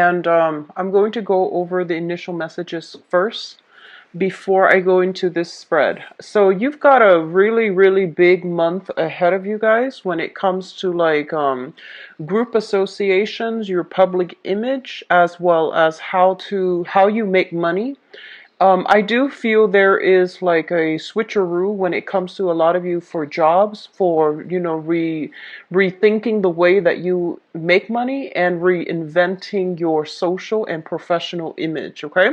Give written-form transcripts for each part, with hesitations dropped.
And I'm going to go over the initial messages first before I go into this spread. So you've got a really, really big month ahead of you guys when it comes to like group associations, your public image, as well as how you make money. I do feel there is like a switcheroo when it comes to a lot of you for jobs, for, rethinking the way that you make money and reinventing your social and professional image, okay?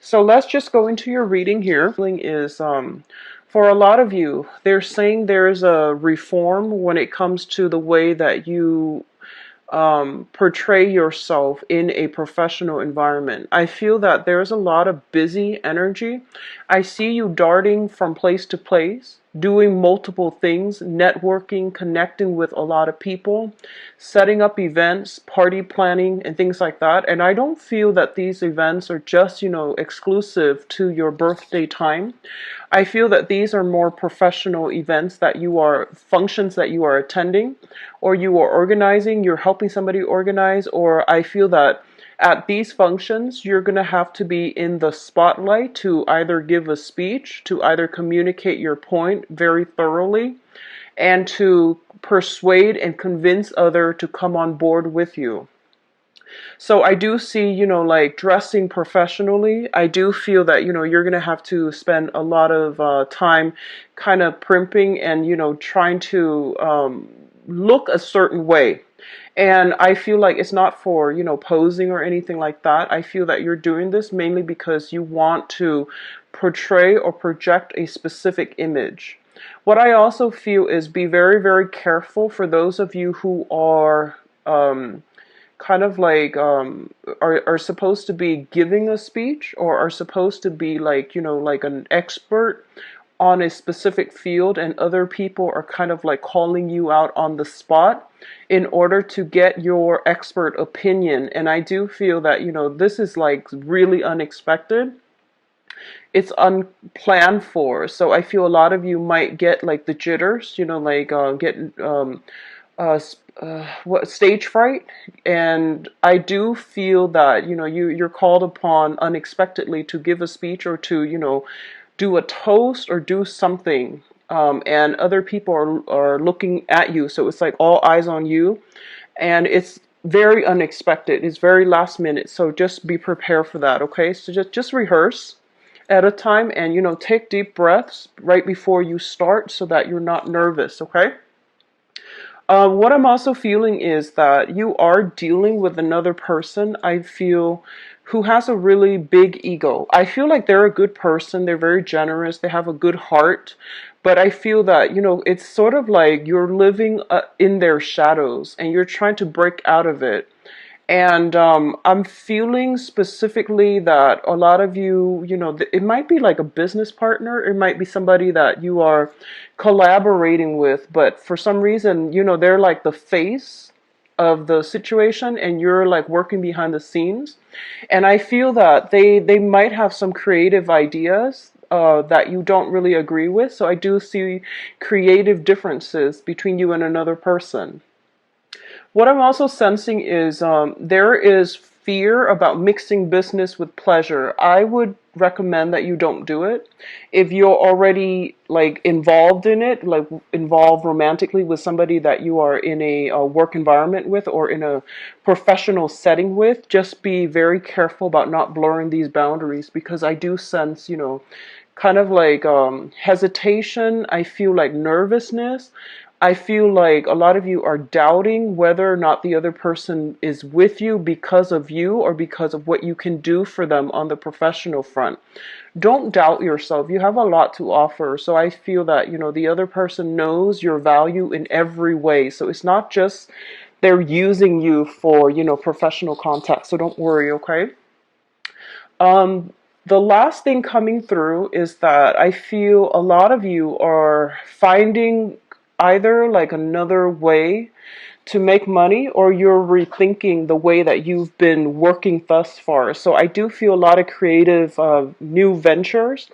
So let's just go into your reading here. Is for a lot of you, they're saying there's a reform when it comes to the way that you portray yourself in a professional environment. I feel that there's a lot of busy energy. I see you darting from place to place, doing multiple things, networking, connecting with a lot of people, setting up events, party planning, and things like that. And I don't feel that these events are just, exclusive to your birthday time. I feel that these are more professional events functions that you are attending, or you are organizing, you're helping somebody organize, or I feel that at these functions, you're going to have to be in the spotlight to either give a speech, to either communicate your point very thoroughly, and to persuade and convince other to come on board with you. So I do see, like dressing professionally. I do feel that, you're going to have to spend a lot of time kind of primping and, trying to look a certain way. And I feel like it's not for, posing or anything like that. I feel that you're doing this mainly because you want to portray or project a specific image. What I also feel is be very, very careful for those of you who are kind of like are supposed to be giving a speech, or are supposed to be like, like an expert on a specific field, and other people are kind of like calling you out on the spot in order to get your expert opinion. And I do feel that, this is like really unexpected. It's unplanned for. So I feel a lot of you might get like the jitters, like get uh, what stage fright. And I do feel that, you're called upon unexpectedly to give a speech, or to, do a toast or do something, and other people are looking at you, so it's like all eyes on you, and it's very unexpected, it's very last minute, so just be prepared for that, okay? So just rehearse at a time, and take deep breaths right before you start so that you're not nervous, okay? What I'm also feeling is that you are dealing with another person, I feel, who has a really big ego. I feel like they're a good person, they're very generous, they have a good heart, but I feel that, it's sort of like you're living in their shadows and you're trying to break out of it. And I'm feeling specifically that a lot of you, it might be like a business partner, it might be somebody that you are collaborating with, but for some reason, they're like the face of the situation and you're like working behind the scenes. And I feel that they might have some creative ideas that you don't really agree with. So I do see creative differences between you and another person. What I'm also sensing is there is fear about mixing business with pleasure. I would recommend that you don't do it. If you're already like involved in it, like involved romantically with somebody that you are in a work environment with, or in a professional setting with, just be very careful about not blurring these boundaries, because I do sense, kind of like hesitation. I feel like nervousness. I feel like a lot of you are doubting whether or not the other person is with you because of you, or because of what you can do for them on the professional front. Don't doubt yourself. You have a lot to offer. So I feel that, the other person knows your value in every way. So it's not just they're using you for, professional contact. So don't worry, okay? The last thing coming through is that I feel a lot of you are finding either like another way to make money, or you're rethinking the way that you've been working thus far. So I do feel a lot of creative new ventures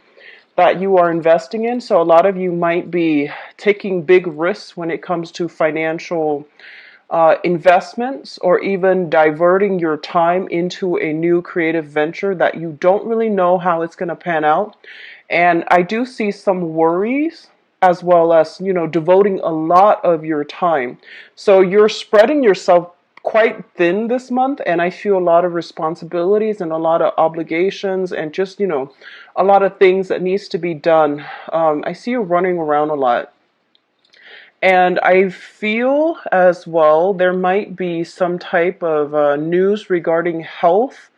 that you are investing in. So a lot of you might be taking big risks when it comes to financial investments, or even diverting your time into a new creative venture that you don't really know how it's going to pan out. And I do see some worries, as well as, devoting a lot of your time. So you're spreading yourself quite thin this month, and I feel a lot of responsibilities and a lot of obligations, and just, a lot of things that needs to be done. I see you running around a lot. And I feel as well there might be some type of news regarding health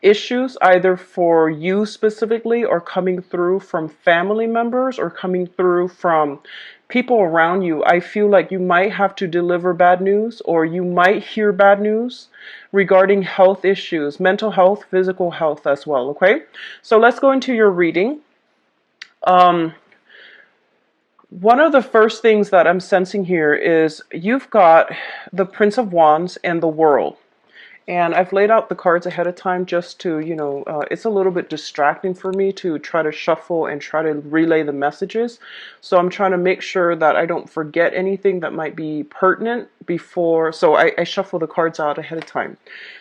issues, either for you specifically, or coming through from family members, or coming through from people around you. I feel like you might have to deliver bad news, or you might hear bad news regarding health issues, mental health, physical health as well. Okay, so let's go into your reading. Um, One of the first things that I'm sensing here is you've got the Prince of Wands and the World. And I've laid out the cards ahead of time just to, it's a little bit distracting for me to try to shuffle and try to relay the messages. So I'm trying to make sure that I don't forget anything that might be pertinent before. So I shuffle the cards out ahead of time.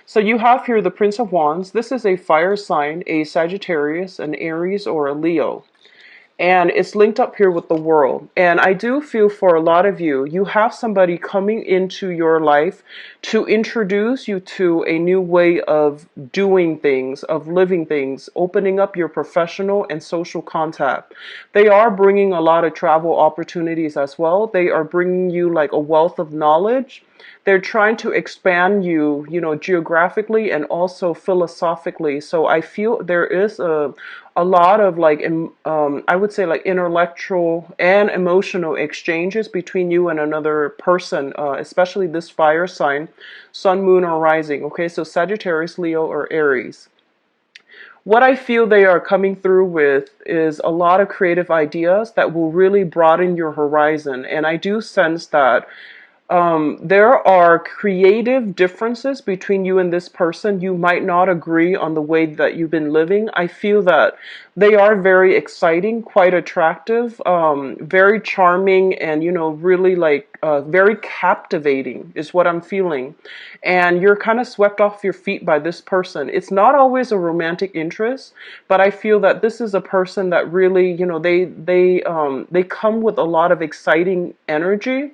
So you have here the Prince of Wands. This is a fire sign, a Sagittarius, an Aries, or a Leo. And it's linked up here with the World. And I do feel for a lot of you, you have somebody coming into your life to introduce you to a new way of doing things, of living things, opening up your professional and social contact. They are bringing a lot of travel opportunities as well. They are bringing you like a wealth of knowledge. They're trying to expand you, geographically and also philosophically. So I feel there is a lot of like, I would say like intellectual and emotional exchanges between you and another person, especially this fire sign, sun, moon, or rising. Okay, so Sagittarius, Leo, or Aries. What I feel they are coming through with is a lot of creative ideas that will really broaden your horizon. And I do sense that there are creative differences between you and this person. You might not agree on the way that you've been living. I feel that they are very exciting, quite attractive, very charming, and, really like very captivating is what I'm feeling. And you're kind of swept off your feet by this person. It's not always a romantic interest, but I feel that this is a person that really, they come with a lot of exciting energy.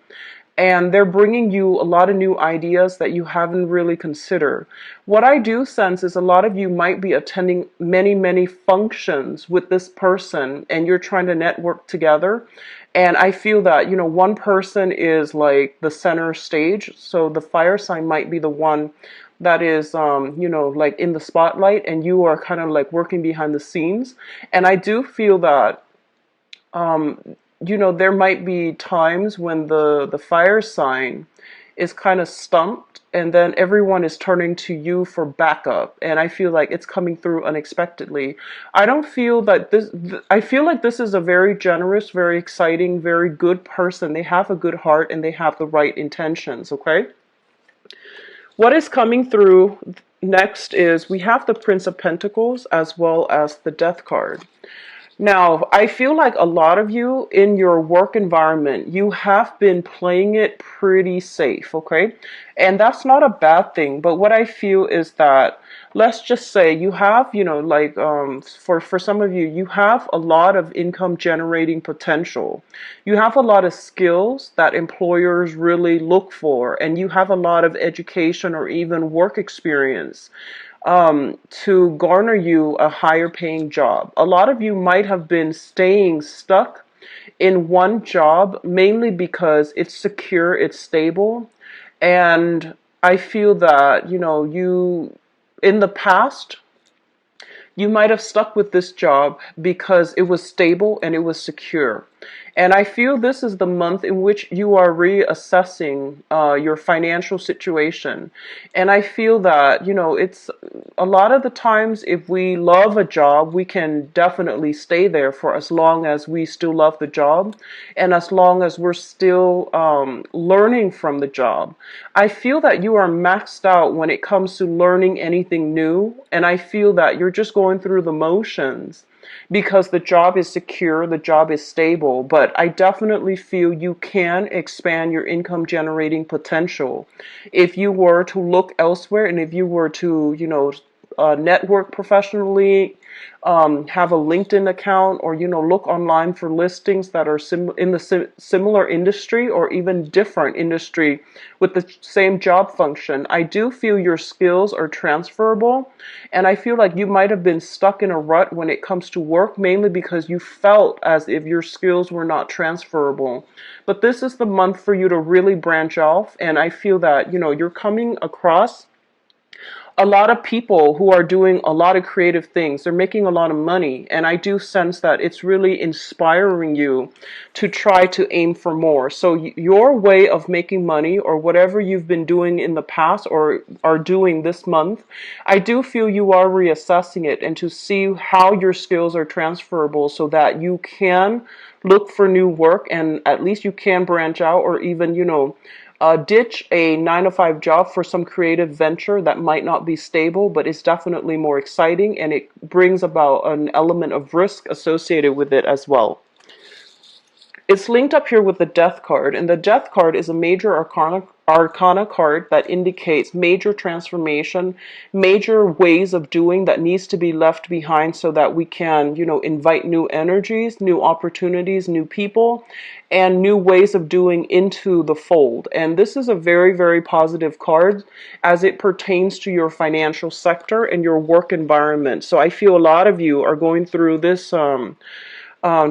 And they're bringing you a lot of new ideas that you haven't really considered. What I do sense is a lot of you might be attending many, many functions with this person, and you're trying to network together. And I feel that, one person is like the center stage. So the fire sign might be the one that is, like in the spotlight, and you are kind of like working behind the scenes. And I do feel that, there might be times when the fire sign is kind of stumped, and then everyone is turning to you for backup. And I feel like it's coming through unexpectedly. I don't feel that I feel like this is a very generous, very exciting, very good person. They have a good heart and they have the right intentions, okay? What is coming through next is we have the Prince of Pentacles as well as the Death card. Now, I feel like a lot of you in your work environment, you have been playing it pretty safe, okay? And that's not a bad thing, but what I feel is that, let's just say you have, for some of you, you have a lot of income generating potential. You have a lot of skills that employers really look for, and you have a lot of education or even work experience to garner you a higher paying job. A lot of you might have been staying stuck in one job mainly because it's secure, it's stable. And I feel that, you in the past, you might have stuck with this job because it was stable and it was secure. And I feel this is the month in which you are reassessing your financial situation. And I feel that, it's a lot of the times if we love a job, we can definitely stay there for as long as we still love the job and as long as we're still learning from the job. I feel that you are maxed out when it comes to learning anything new. And I feel that you're just going through the motions. because the job is secure, the job is stable. But I definitely feel you can expand your income generating potential if you were to look elsewhere, and if you were to, network professionally, have a LinkedIn account, or look online for listings that are in the similar industry or even different industry with the same job function. I do feel your skills are transferable, and I feel like you might have been stuck in a rut when it comes to work, mainly because you felt as if your skills were not transferable. But this is the month for you to really branch off, and I feel that you're coming across a lot of people who are doing a lot of creative things. They're making a lot of money. And I do sense that it's really inspiring you to try to aim for more. So your way of making money, or whatever you've been doing in the past or are doing this month, I do feel you are reassessing it, and to see how your skills are transferable so that you can look for new work, and at least you can branch out, or even, ditch a 9 to 5 job for some creative venture that might not be stable, but is definitely more exciting, and it brings about an element of risk associated with it as well. It's linked up here with the Death card, and the Death card is a major arcana card that indicates major transformation, major ways of doing that needs to be left behind so that we can, invite new energies, new opportunities, new people, and new ways of doing into the fold. And this is a very, very positive card as it pertains to your financial sector and your work environment. So I feel a lot of you are going through this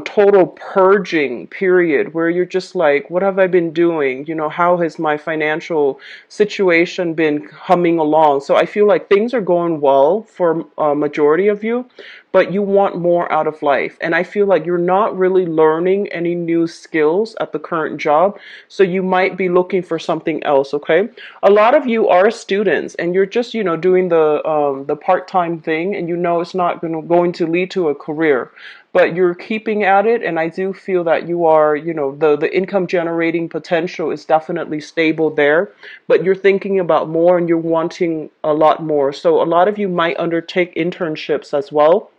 total purging period where you're just like, what have I been doing? How has my financial situation been humming along? So I feel like things are going well for a majority of you, but you want more out of life. And I feel like you're not really learning any new skills at the current job, so you might be looking for something else, okay? A lot of you are students, and you're just, doing the part-time thing, and it's not going to lead to a career, but you're keeping at it, and I do feel that you are, the income generating potential is definitely stable there, but you're thinking about more and you're wanting a lot more. So a lot of you might undertake internships as well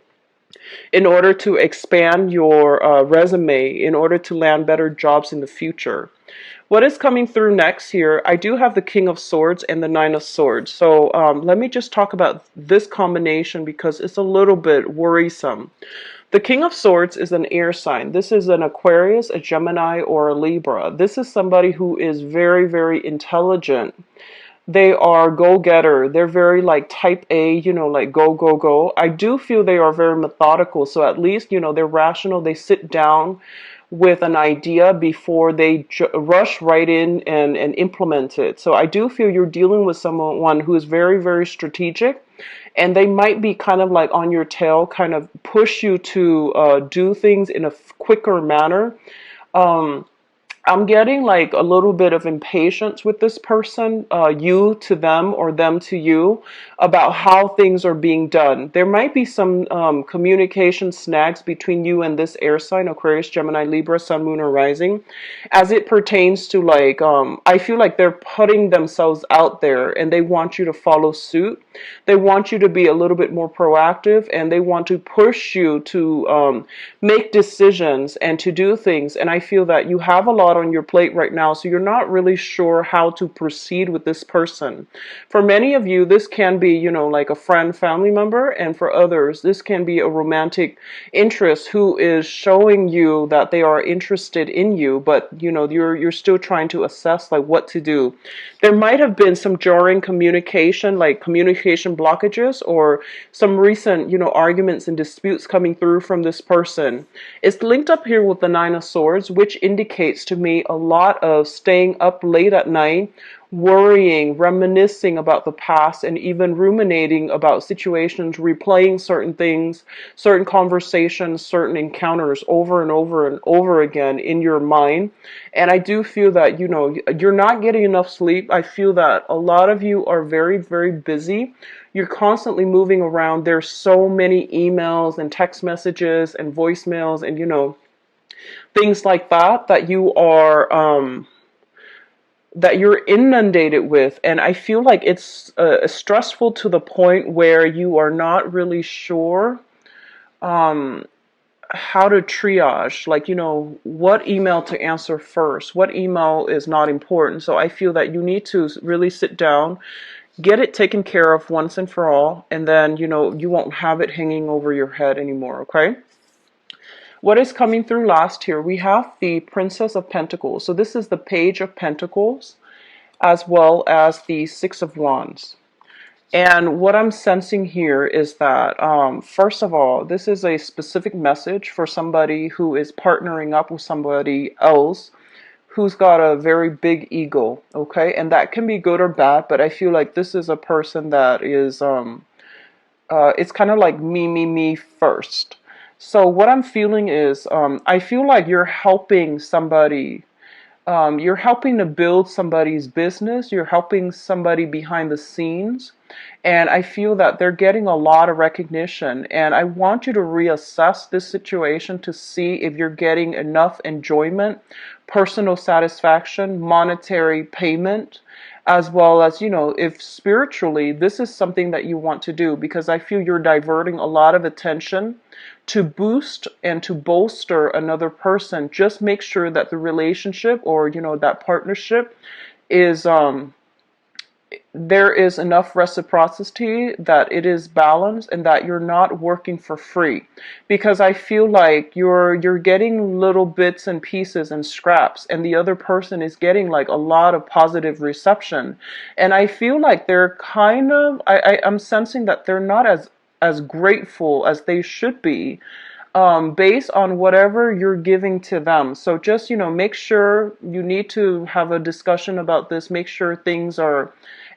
in order to expand your resume, in order to land better jobs in the future. What is coming through next here? I do have the King of Swords and the Nine of Swords. So let me just talk about this combination because it's a little bit worrisome. The King of Swords is an air sign. This is an Aquarius, a Gemini, or a Libra. This is somebody who is very, very intelligent. They are go-getter. They're very like type A, like go, go, go. I do feel they are very methodical. So at least, they're rational. They sit down with an idea before they rush right in and implement it. So I do feel you're dealing with someone who is very, very strategic, and they might be kind of like on your tail, kind of push you to do things in a quicker manner. I'm getting like a little bit of impatience with this person, you to them or them to you, about how things are being done. There might be some communication snags between you and this air sign, Aquarius, Gemini, Libra, Sun, Moon, or Rising, as it pertains to like, I feel like they're putting themselves out there and they want you to follow suit. They want you to be a little bit more proactive, and they want to push you to make decisions and to do things. And I feel that you have a lot on your plate right now, so you're not really sure how to proceed with this person. For many of you, this can be, like a friend, family member, and for others, this can be a romantic interest who is showing you that they are interested in you, but you're still trying to assess like what to do. There might have been some jarring communication, like communication blockages, or some recent, arguments and disputes coming through from this person. It's linked up here with the Nine of Swords, which indicates to me a lot of staying up late at night, worrying, reminiscing about the past, and even ruminating about situations, replaying certain things, certain conversations, certain encounters over and over and over again in your mind. And I do feel that, you're not getting enough sleep. I feel that a lot of you are very, very busy. You're constantly moving around. There's so many emails and text messages and voicemails and, things like that you are that you're inundated with, and I feel like it's stressful to the point where you are not really sure how to triage, like, what email to answer first, what email is not important. So I feel that you need to really sit down, get it taken care of once and for all, and then, you won't have it hanging over your head anymore, okay? What is coming through last here? We have the Princess of Pentacles. So this is the Page of Pentacles, as well as the Six of Wands. And what I'm sensing here is that, first of all, this is a specific message for somebody who is partnering up with somebody else who's got a very big ego, okay? And that can be good or bad, but I feel like this is a person that is, it's kind of like me first. So what I'm feeling is, I feel like you're helping somebody. You're helping to build somebody's business. You're helping somebody behind the scenes. And I feel that they're getting a lot of recognition. And I want you to reassess this situation to see if you're getting enough enjoyment, personal satisfaction, monetary payment, as well as, if spiritually this is something that you want to do, because I feel you're diverting a lot of attention to boost and to bolster another person. Just make sure that the relationship, or that partnership is there is enough reciprocity, that it is balanced, and that you're not working for free. Because I feel like you're getting little bits and pieces and scraps, and the other person is getting like a lot of positive reception. And I feel like they're kind of, I'm sensing that they're not as grateful as they should be, based on whatever you're giving to them. So just, make sure, you need to have a discussion about this. Make sure things are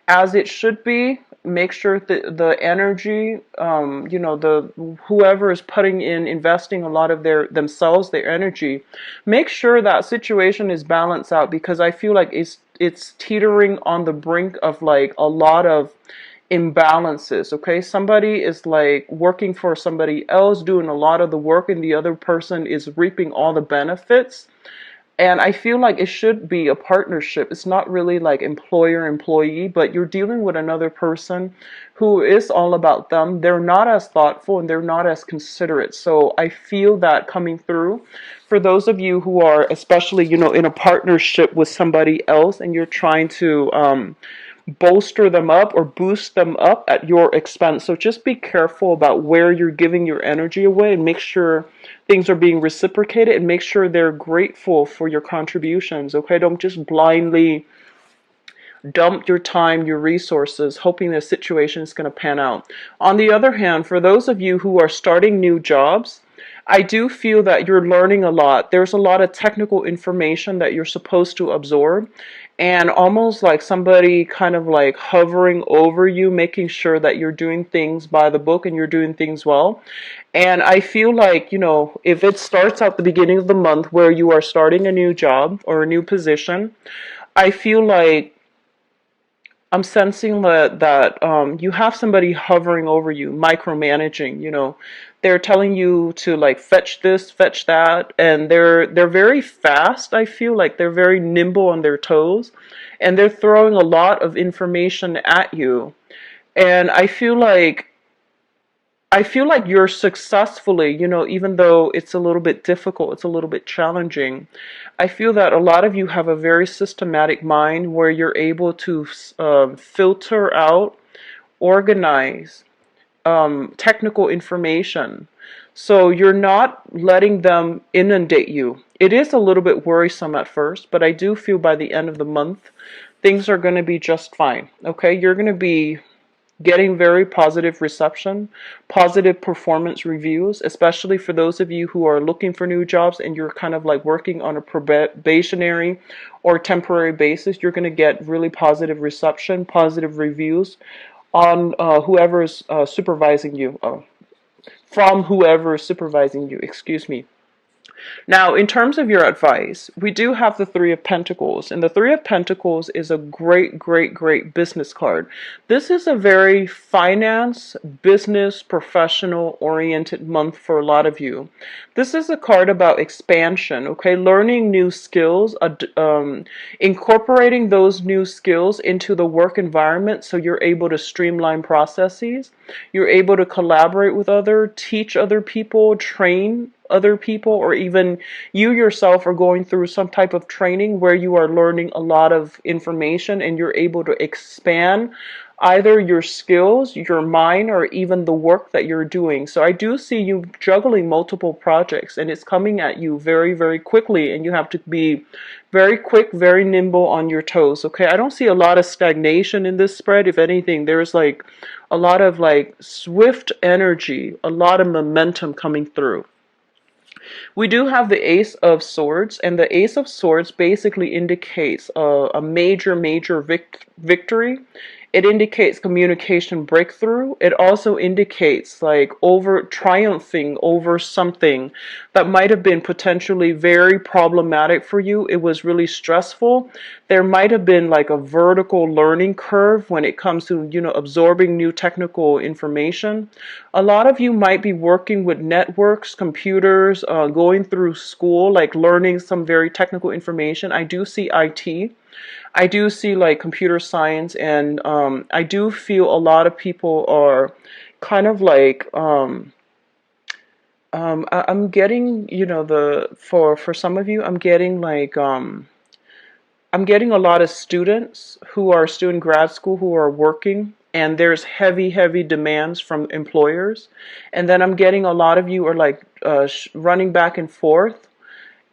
as it should be. Make sure that the energy, the whoever is putting in, investing a lot of their energy, make sure that situation is balanced out, because I feel like it's teetering on the brink of like a lot of imbalances. Okay, somebody is like working for somebody else, doing a lot of the work, and the other person is reaping all the benefits. And I feel like it should be a partnership. It's not really like employer employee, but you're dealing with another person who is all about them. They're not as thoughtful and they're not as considerate. So I feel that coming through for those of you who are, especially, in a partnership with somebody else, and you're trying to bolster them up or boost them up at your expense. So just be careful about where you're giving your energy away, and make sure things are being reciprocated, and make sure they're grateful for your contributions. Okay, don't just blindly dump your time, your resources, hoping the situation is going to pan out. On the other hand, for those of you who are starting new jobs, I do feel that you're learning a lot. There's a lot of technical information that you're supposed to absorb, and almost like somebody kind of like hovering over you, making sure that you're doing things by the book and you're doing things well. And I feel like, if it starts at the beginning of the month where you are starting a new job or a new position, I feel like I'm sensing that you have somebody hovering over you, micromanaging. They're telling you to like fetch this, fetch that, and they're very fast. I feel like they're very nimble on their toes, and they're throwing a lot of information at you. And I feel like you're successfully, even though it's a little bit difficult, it's a little bit challenging. I feel that a lot of you have a very systematic mind where you're able to filter out, organize technical information. So you're not letting them inundate you. It is a little bit worrisome at first, but I do feel by the end of the month, things are going to be just fine. Okay, you're going to be getting very positive reception, positive performance reviews, especially for those of you who are looking for new jobs and you're kind of like working on a probationary or temporary basis. You're going to get really positive reception, positive reviews on whoever is supervising you, from whoever is supervising you, excuse me. Now, in terms of your advice, we do have the Three of Pentacles, and the Three of Pentacles is a great, great, great business card. This is a very finance, business, professional oriented month for a lot of you. This is a card about expansion, okay? Learning new skills, incorporating those new skills into the work environment so you're able to streamline processes. You're able to collaborate with others, teach other people, train other people, or even you yourself are going through some type of training where you are learning a lot of information and you're able to expand either your skills, your mind, or even the work that you're doing. So I do see you juggling multiple projects and it's coming at you very, very quickly, and you have to be very quick, very nimble on your toes. Okay, I don't see a lot of stagnation in this spread. If anything, there's like a lot of like swift energy, a lot of momentum coming through. We do have the Ace of Swords, and the Ace of Swords basically indicates a major, major victory. It indicates communication breakthrough. It also indicates like triumphing over something that might have been potentially very problematic for you. It was really stressful. There might have been like a vertical learning curve when it comes to, absorbing new technical information. A lot of you might be working with networks, computers, going through school, like learning some very technical information. I do see IT. I do see like computer science, and I do feel a lot of people are kind of like I'm getting, for some of you, I'm getting like I'm getting a lot of students who are still in grad school who are working, and there's heavy, heavy demands from employers. And then I'm getting a lot of you are like running back and forth,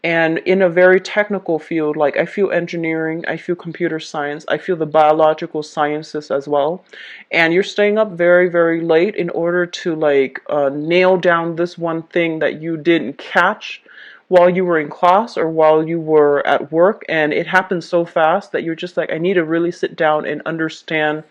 and in a very technical field. Like I feel engineering, I feel computer science, I feel the biological sciences as well. And you're staying up very, very late in order to like nail down this one thing that you didn't catch while you were in class or while you were at work, and it happens so fast that you're just like, I need to really sit down and understand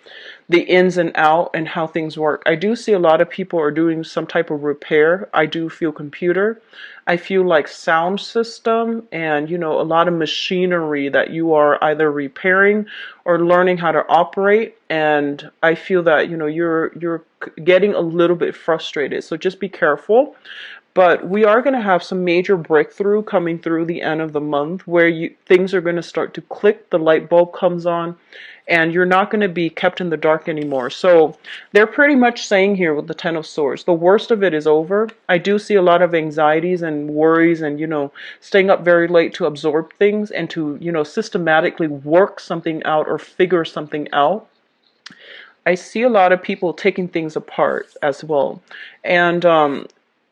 the ins and out and how things work. I do see a lot of people are doing some type of repair. I do feel computer. I feel like sound system and, a lot of machinery that you are either repairing or learning how to operate. And I feel that, you're getting a little bit frustrated. So just be careful. But we are going to have some major breakthrough coming through the end of the month where things are going to start to click, the light bulb comes on, and you're not going to be kept in the dark anymore. So they're pretty much saying here with the Ten of Swords, the worst of it is over. I do see a lot of anxieties and worries and, staying up very late to absorb things and to, systematically work something out or figure something out. I see a lot of people taking things apart as well. And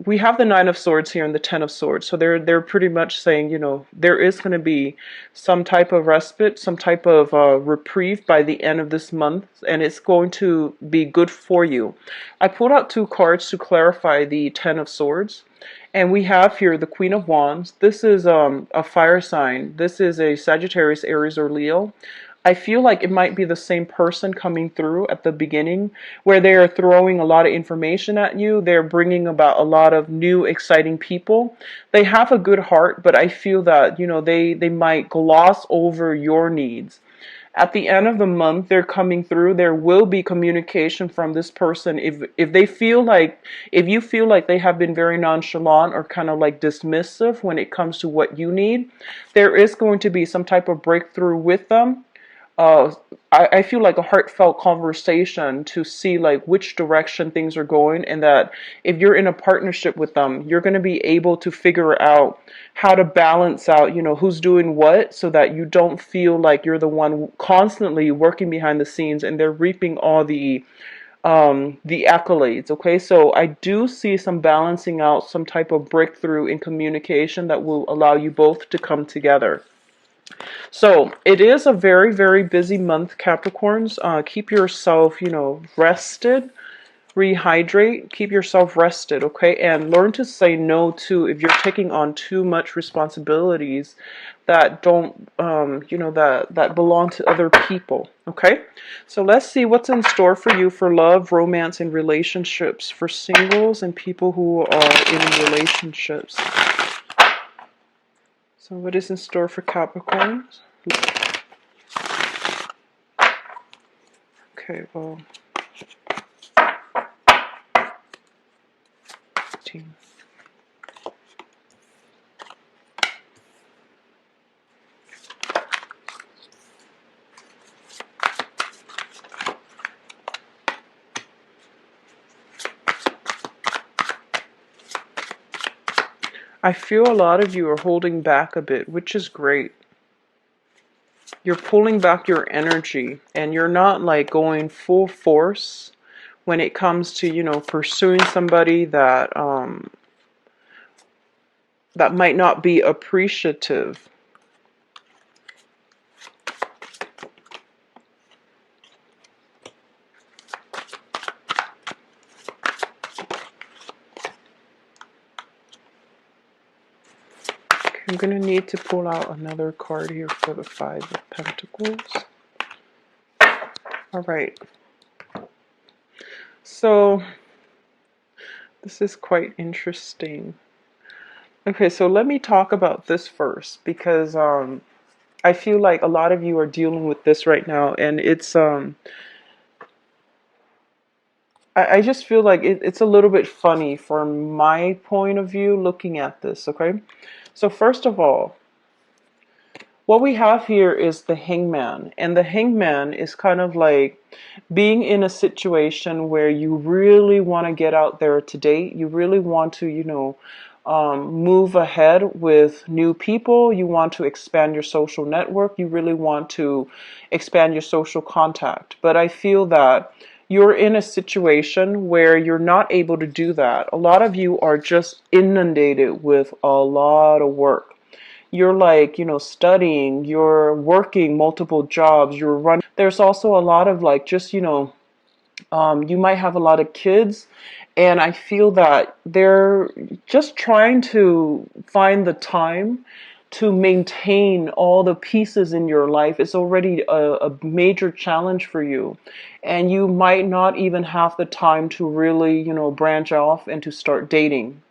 we have the Nine of Swords here and the Ten of Swords. So they're pretty much saying, there is going to be some type of respite, some type of reprieve by the end of this month, and it's going to be good for you. I pulled out two cards to clarify the Ten of Swords. And we have here the Queen of Wands. This is a fire sign. This is a Sagittarius, Aries, or Leo. I feel like it might be the same person coming through at the beginning where they are throwing a lot of information at you. They're bringing about a lot of new, exciting people. They have a good heart, but I feel that, they might gloss over your needs. At the end of the month, they're coming through. There will be communication from this person. If you feel like they have been very nonchalant or kind of like dismissive when it comes to what you need, there is going to be some type of breakthrough with them. I feel like a heartfelt conversation to see like which direction things are going, and that if you're in a partnership with them, you're going to be able to figure out how to balance out, who's doing what, so that you don't feel like you're the one constantly working behind the scenes and they're reaping all the accolades. Okay, so I do see some balancing out, some type of breakthrough in communication that will allow you both to come together. So it is a very, very busy month, Capricorns. Keep yourself, rested, rehydrate, keep yourself rested, okay? And learn to say no to if you're taking on too much responsibilities that don't, that belong to other people, okay? So let's see what's in store for you for love, romance, and relationships, for singles and people who are in relationships. So what is in store for Capricorn? Okay, well, team. I feel a lot of you are holding back a bit, which is great. You're pulling back your energy and you're not like going full force when it comes to, you know, pursuing somebody that that might not be appreciative. Okay, I'm going to need to pull out another card here for the Five of Pentacles. All right. So this is quite interesting. Okay, so let me talk about this first because I feel like a lot of you are dealing with this right now, and it's I just feel like it's a little bit funny from my point of view looking at this, okay? So first of all, what we have here is the Hangman, and the Hangman is kind of like being in a situation where you really want to get out there to date. You really want to, you know, move ahead with new people. You want to expand your social network. You really want to expand your social contact. But I feel that you're in a situation where you're not able to do that. A lot of you are just inundated with a lot of work. You're like, you know, studying, you're working multiple jobs, you're running. There's also a lot of like, just, you know, you might have a lot of kids, and I feel that they're just trying to find the time to maintain all the pieces in your life. It's already a major challenge for you, and you might not even have the time to really, you know, branch off and to start dating.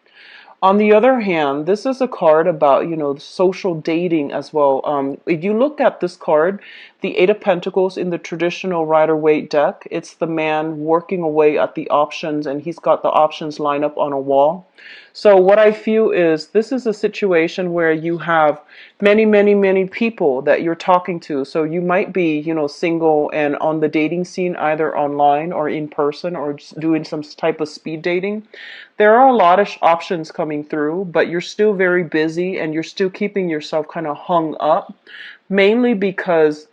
On the other hand, this is a card about, you know, social dating as well. If you look at this card, the Eight of Pentacles in the traditional Rider-Waite deck, it's the man working away at the options, and he's got the options lined up on a wall. So what I feel is this is a situation where you have many, many, many people that you're talking to. So you might be, you know, single and on the dating scene, either online or in person, or just doing some type of speed dating. There are a lot of options coming through, but you're still very busy and you're still keeping yourself kind of hung up, mainly because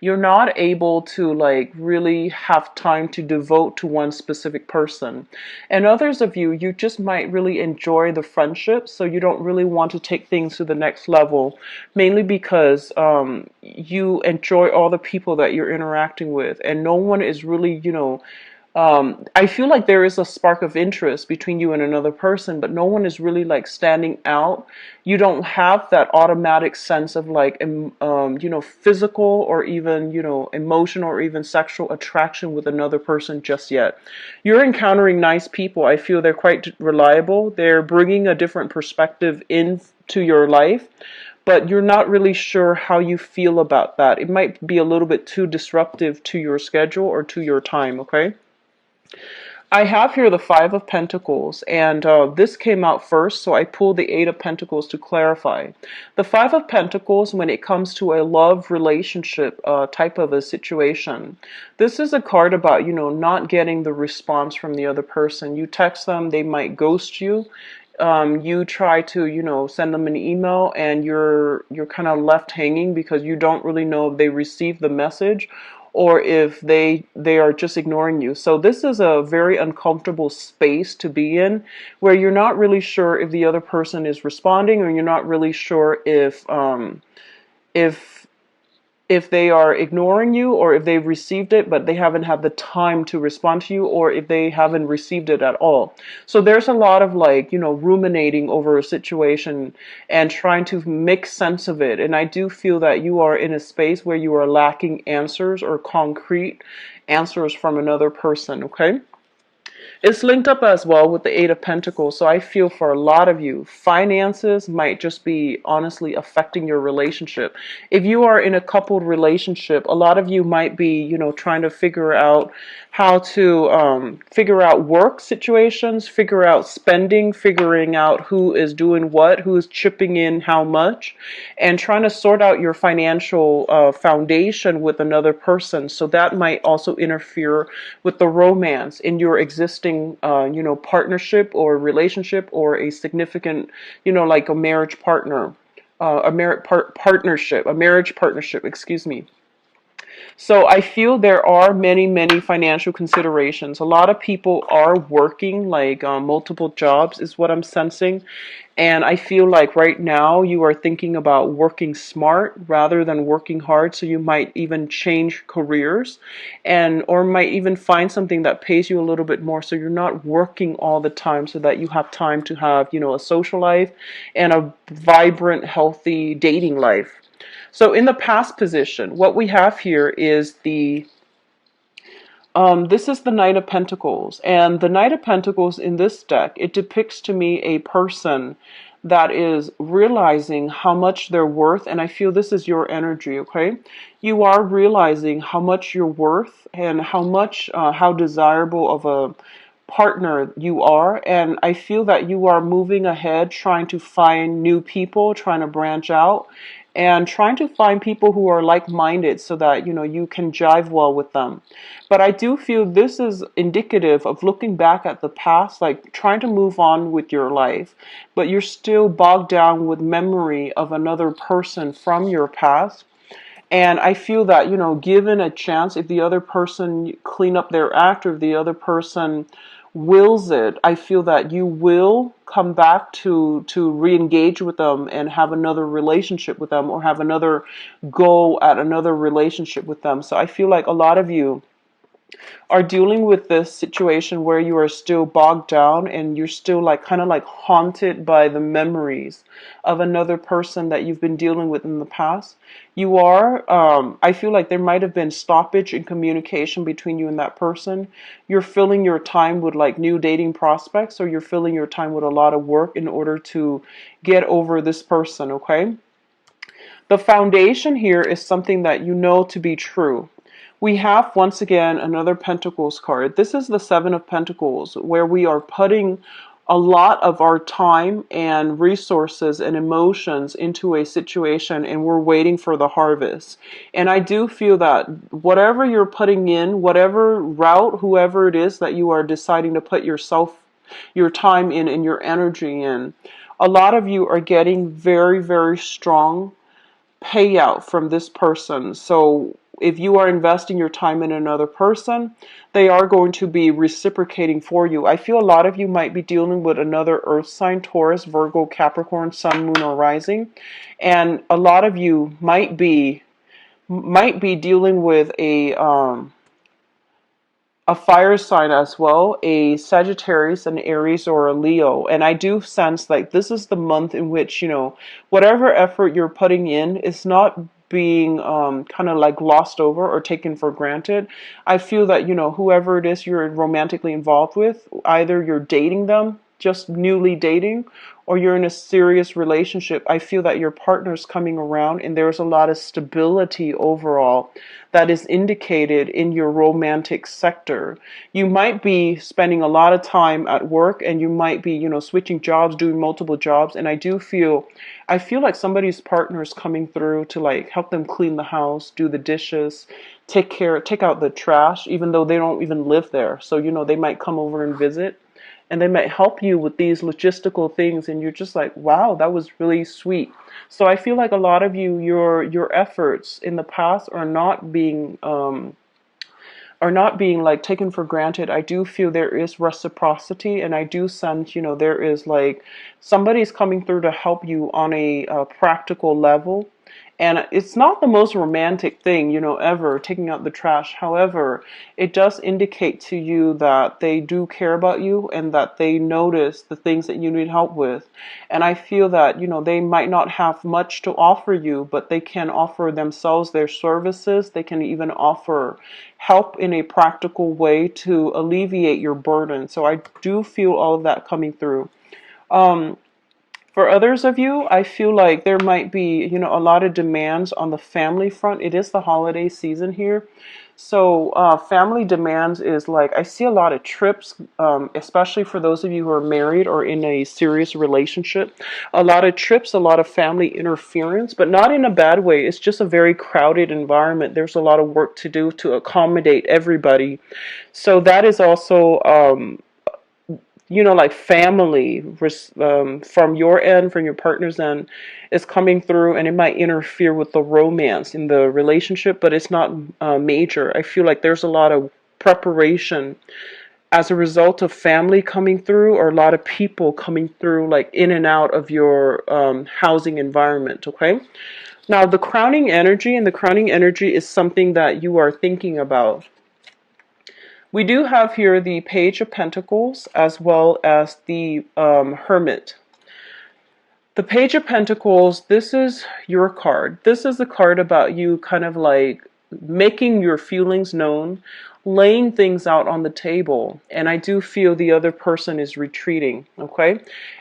you're not able to like really have time to devote to one specific person. And others of you, you just might really enjoy the friendship, so you don't really want to take things to the next level, mainly because you enjoy all the people that you're interacting with, and no one is really, you know, I feel like there is a spark of interest between you and another person, but no one is really like standing out. You don't have that automatic sense of like, you know, physical or even, you know, emotional or even sexual attraction with another person just yet. You're encountering nice people. I feel they're quite reliable. They're bringing a different perspective into your life, but you're not really sure how you feel about that. It might be a little bit too disruptive to your schedule or to your time, okay? I have here the Five of Pentacles, and this came out first, so I pulled the Eight of Pentacles to clarify. The Five of Pentacles, when it comes to a love relationship type of a situation, this is a card about, you know, not getting the response from the other person. You text them, they might ghost you. You try to, you know, send them an email, and you're kind of left hanging because you don't really know if they received the message or if they are just ignoring you. So this is a very uncomfortable space to be in, where you're not really sure if the other person is responding, or you're not really sure if they are ignoring you, or if they've received it but they haven't had the time to respond to you, or if they haven't received it at all. So there's a lot of like, you know, ruminating over a situation and trying to make sense of it. And I do feel that you are in a space where you are lacking answers or concrete answers from another person, okay? It's linked up as well with the Eight of Pentacles. So I feel for a lot of you, finances might just be honestly affecting your relationship. If you are in a coupled relationship, a lot of you might be, trying to figure out how to figure out work situations, figure out spending, figuring out who is doing what, who is chipping in how much, and trying to sort out your financial foundation with another person. So that might also interfere with the romance in your existing, partnership or relationship, or a significant, like a marriage partner, a marriage partnership, excuse me. So I feel there are many, many financial considerations. A lot of people are working like multiple jobs is what I'm sensing. And I feel like right now you are thinking about working smart rather than working hard. So you might even change careers, and or might even find something that pays you a little bit more, so you're not working all the time, so that you have time to have, a social life and a vibrant, healthy dating life. So in the past position, what we have here is this is the Knight of Pentacles. And the Knight of Pentacles in this deck, it depicts to me a person that is realizing how much they're worth. And I feel this is your energy, okay? You are realizing how much you're worth, and how desirable of a partner you are. And I feel that you are moving ahead, trying to find new people, trying to branch out, and trying to find people who are like-minded, so that you can jive well with them. But I do feel this is indicative of looking back at the past, like trying to move on with your life, but you're still bogged down with memory of another person from your past. And I feel that, given a chance, if the other person clean up their act, or if the other person wills it, I feel that you will come back to re-engage with them and have another relationship with them, or have another go at another relationship with them. So I feel like a lot of you are dealing with this situation where you are still bogged down, and you're still like kind of like haunted by the memories of another person that you've been dealing with in the past. You are, I feel like there might have been stoppage in communication between you and that person. You're filling your time with like new dating prospects, or you're filling your time with a lot of work in order to get over this person, okay? The foundation here is something that you know to be true. We have, once again, another Pentacles card. This is the Seven of Pentacles, where we are putting a lot of our time and resources and emotions into a situation, and we're waiting for the harvest. And I do feel that whatever you're putting in, whatever route, whoever it is that you are deciding to put your time in and your energy in, a lot of you are getting very, very strong payout from this person. So if you are investing your time in another person, they are going to be reciprocating for you. I feel a lot of you might be dealing with another earth sign: Taurus, Virgo, Capricorn, Sun, Moon, or Rising. And a lot of you might be dealing with a fire sign as well, a Sagittarius, an Aries, or a Leo. And I do sense like this is the month in which, whatever effort you're putting in is not being kind of like glossed over or taken for granted. I feel that, whoever it is you're romantically involved with, either you're dating them, just newly dating, or you're in a serious relationship, I feel that your partner's coming around, and there's a lot of stability overall that is indicated in your romantic sector. You might be spending a lot of time at work, and you might be, switching jobs, doing multiple jobs, and I feel like somebody's partner is coming through to like help them clean the house, do the dishes, take out the trash, even though they don't even live there. So, they might come over and visit, and they might help you with these logistical things, and you're just like, wow, that was really sweet. So I feel like a lot of you, your efforts in the past are not being like taken for granted. I do feel there is reciprocity, and I do sense, there is like somebody's coming through to help you on a practical level. And it's not the most romantic thing, ever, taking out the trash. However, it does indicate to you that they do care about you and that they notice the things that you need help with. And I feel that, they might not have much to offer you, but they can offer themselves their services. They can even offer help in a practical way to alleviate your burden. So I do feel all of that coming through. For others of you, I feel like there might be, a lot of demands on the family front. It is the holiday season here. So family demands is like, I see a lot of trips, especially for those of you who are married or in a serious relationship. A lot of trips, a lot of family interference, but not in a bad way. It's just a very crowded environment. There's a lot of work to do to accommodate everybody. So that is also like family from your end, from your partner's end, is coming through, and it might interfere with the romance in the relationship, but it's not major. I feel like there's a lot of preparation as a result of family coming through, or a lot of people coming through, like in and out of your housing environment, okay? Now, the crowning energy, and the crowning energy is something that you are thinking about. We do have here the Page of Pentacles as well as the Hermit. The Page of Pentacles, this is your card. This is the card about you kind of like making your feelings known, laying things out on the table. And I do feel the other person is retreating, okay?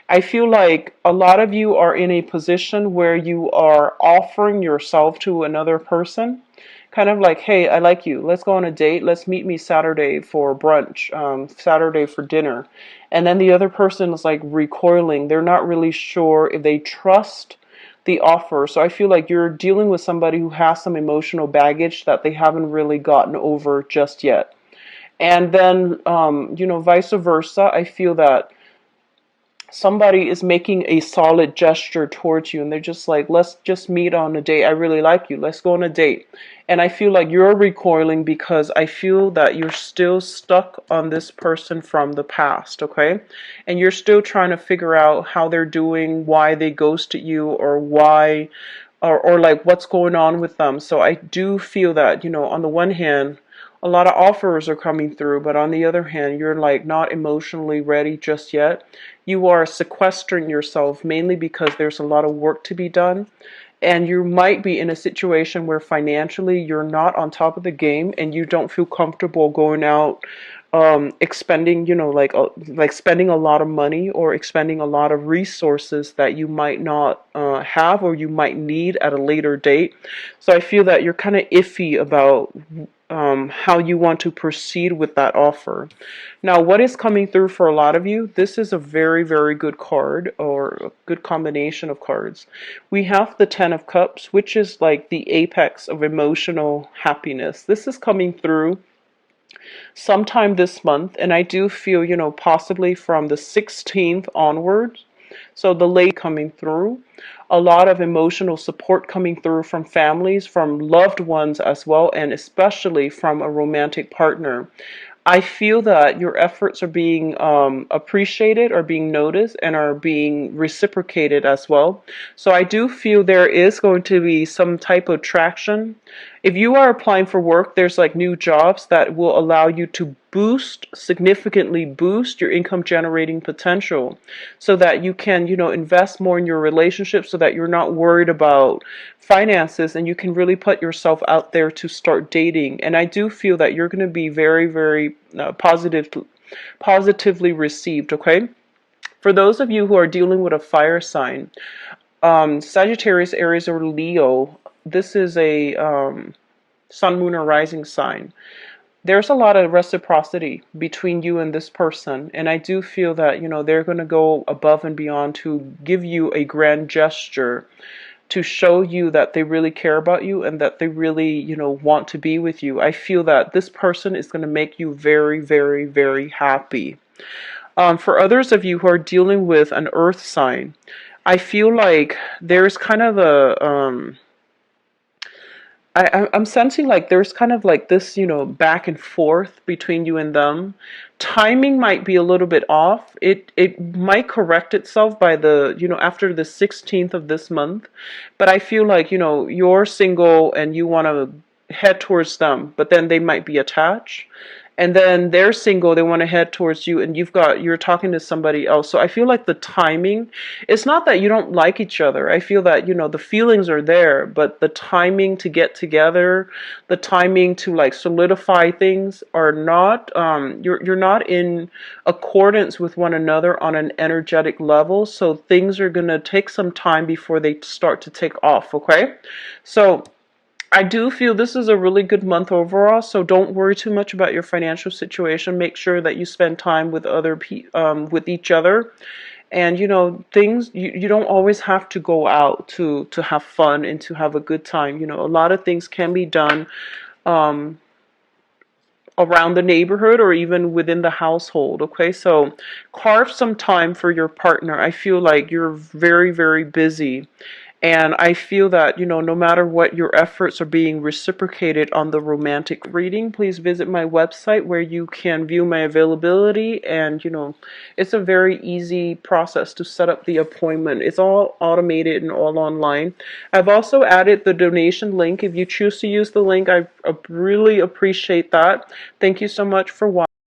I feel like a lot of you are in a position where you are offering yourself to another person. Kind of like, hey, I like you. Let's go on a date. Let's meet me Saturday for brunch, Saturday for dinner. And then the other person is like recoiling. They're not really sure if they trust the offer. So I feel like you're dealing with somebody who has some emotional baggage that they haven't really gotten over just yet. And then, vice versa, I feel that somebody is making a solid gesture towards you and they're just like, let's just meet on a date. I really like you. Let's go on a date. And I feel like you're recoiling because I feel that you're still stuck on this person from the past, okay? And you're still trying to figure out how they're doing, why they ghosted you, or why, or like what's going on with them. So I do feel that, on the one hand, a lot of offers are coming through, but on the other hand, you're like not emotionally ready just yet. You are sequestering yourself mainly because there's a lot of work to be done. And you might be in a situation where financially you're not on top of the game and you don't feel comfortable going out expending, like spending a lot of money or expending a lot of resources that you might not have or you might need at a later date. So I feel that you're kind of iffy about how you want to proceed with that offer. Now, what is coming through for a lot of you, this is a very, very good card, or a good combination of cards. We have the Ten of Cups, which is like the apex of emotional happiness. This is coming through sometime this month, and I do feel, possibly from the 16th onwards. So the late coming through, a lot of emotional support coming through from families, from loved ones as well, and especially from a romantic partner. I feel that your efforts are being appreciated, are being noticed, and are being reciprocated as well. So I do feel there is going to be some type of traction. If you are applying for work, there's like new jobs that will allow you to significantly boost your income generating potential so that you can, invest more in your relationship so that you're not worried about finances and you can really put yourself out there to start dating. And I do feel that you're going to be very, very positively received, okay? For those of you who are dealing with a fire sign, Sagittarius, Aries, or Leo, this is a sun, moon, or rising sign. There's a lot of reciprocity between you and this person, and I do feel that they're going to go above and beyond to give you a grand gesture to show you that they really care about you and that they really want to be with you. I feel that this person is going to make you very, very, very happy. For others of you who are dealing with an earth sign, I feel like there's kind of I'm sensing like there's kind of like this, back and forth between you and them. Timing might be a little bit off. It might correct itself by after the 16th of this month. But I feel like, you're single and you want to head towards them, but then they might be attached. And then they're single, they want to head towards you, and you're talking to somebody else. So I feel like the timing, it's not that you don't like each other. I feel that, the feelings are there, but the timing to get together, the timing to like solidify things are not, you're not in accordance with one another on an energetic level. So things are going to take some time before they start to take off, okay? So I do feel this is a really good month overall, so don't worry too much about your financial situation. Make sure that you spend time with with each other, and things you don't always have to go out to have fun and to have a good time. A lot of things can be done um, around the neighborhood or even within the household. Okay, so carve some time for your partner. I feel like you're very, very busy. And I feel that, no matter what, your efforts are being reciprocated on the romantic reading. Please visit my website where you can view my availability. And, it's a very easy process to set up the appointment. It's all automated and all online. I've also added the donation link. If you choose to use the link, I really appreciate that. Thank you so much for watching.